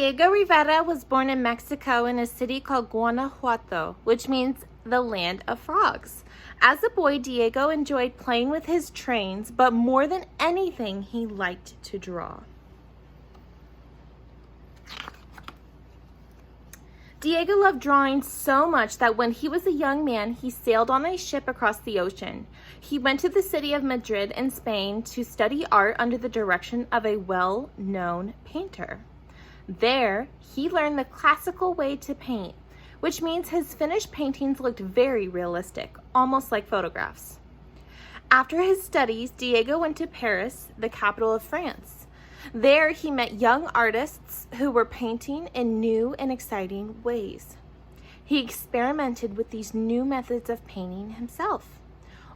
Diego Rivera was born in Mexico in a city called Guanajuato, which means the land of frogs. As a boy, Diego enjoyed playing with his trains, but more than anything, he liked to draw. Diego loved drawing so much that when he was a young man, he sailed on a ship across the ocean. He went to the city of Madrid in Spain to study art under the direction of a well-known painter. There, he learned the classical way to paint, which means his finished paintings looked very realistic, almost like photographs. After his studies, Diego went to Paris, the capital of France. There, he met young artists who were painting in new and exciting ways. He experimented with these new methods of painting himself.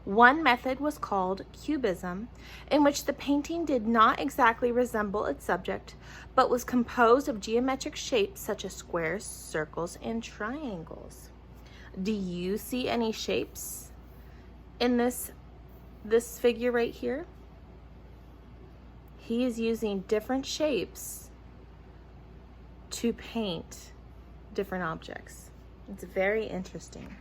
One method was called cubism, in which the painting did not exactly resemble its subject, but was composed of geometric shapes such as squares, circles, and triangles. Do you see any shapes in this figure right here? He is using different shapes to paint different objects. It's very interesting.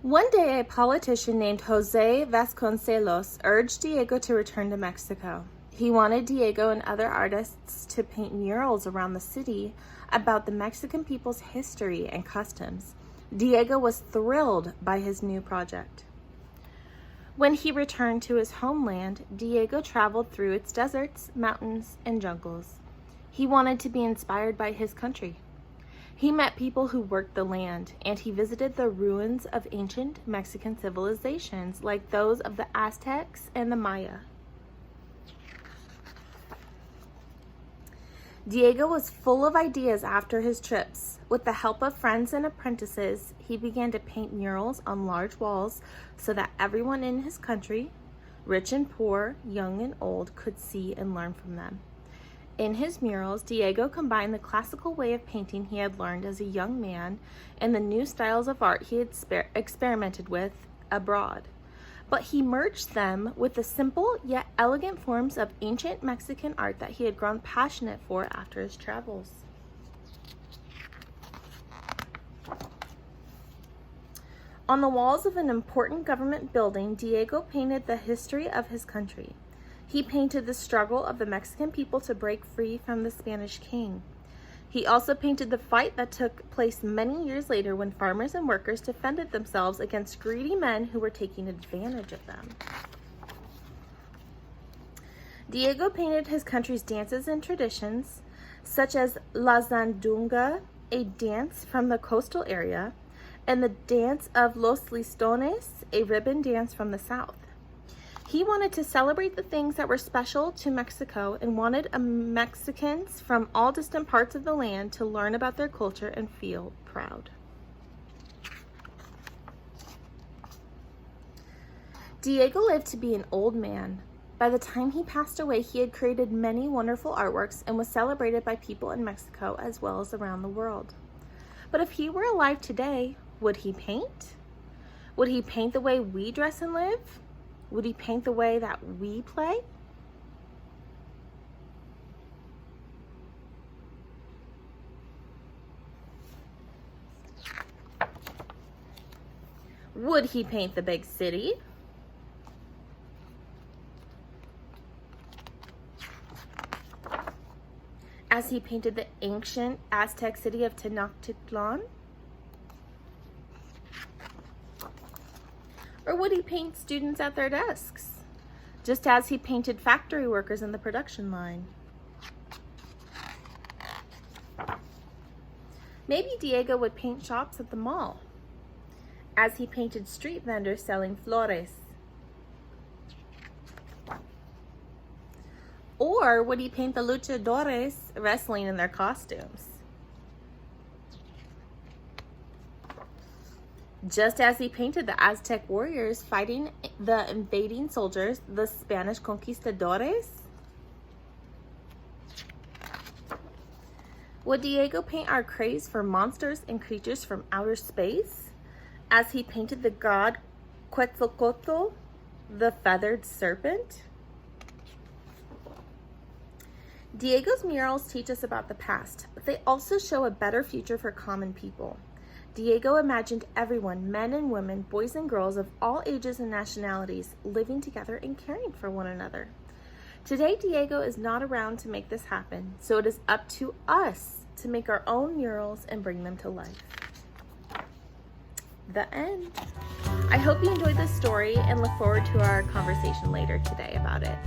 One day, a politician named Jose Vasconcelos urged Diego to return to Mexico. He wanted Diego and other artists to paint murals around the city about the Mexican people's history and customs. Diego was thrilled by his new project. When he returned to his homeland, Diego traveled through its deserts, mountains, and jungles. He wanted to be inspired by his country. He met people who worked the land, and he visited the ruins of ancient Mexican civilizations like those of the Aztecs and the Maya. Diego was full of ideas after his trips. With the help of friends and apprentices, he began to paint murals on large walls so that everyone in his country, rich and poor, young and old, could see and learn from them. In his murals, Diego combined the classical way of painting he had learned as a young man and the new styles of art he had experimented with abroad. But he merged them with the simple yet elegant forms of ancient Mexican art that he had grown passionate for after his travels. On the walls of an important government building, Diego painted the history of his country. He painted the struggle of the Mexican people to break free from the Spanish king. He also painted the fight that took place many years later when farmers and workers defended themselves against greedy men who were taking advantage of them. Diego painted his country's dances and traditions, such as La Sandunga, a dance from the coastal area, and the dance of Los Listones, a ribbon dance from the south. He wanted to celebrate the things that were special to Mexico and wanted Mexicans from all distant parts of the land to learn about their culture and feel proud. Diego lived to be an old man. By the time he passed away, he had created many wonderful artworks and was celebrated by people in Mexico as well as around the world. But if he were alive today, would he paint? Would he paint the way we dress and live? Would he paint the way that we play? Would he paint the big city? As he painted the ancient Aztec city of Tenochtitlan? Or would he paint students at their desks, just as he painted factory workers in the production line? Maybe Diego would paint shops at the mall, as he painted street vendors selling flores. Or would he paint the luchadores wrestling in their costumes? Just as he painted the Aztec warriors fighting the invading soldiers, the Spanish conquistadores? Would Diego paint our craze for monsters and creatures from outer space, as he painted the god Quetzalcoatl, the feathered serpent? Diego's murals teach us about the past, but they also show a better future for common people. Diego imagined everyone, men and women, boys and girls of all ages and nationalities, living together and caring for one another. Today, Diego is not around to make this happen, so it is up to us to make our own murals and bring them to life. The end. I hope you enjoyed this story and look forward to our conversation later today about it.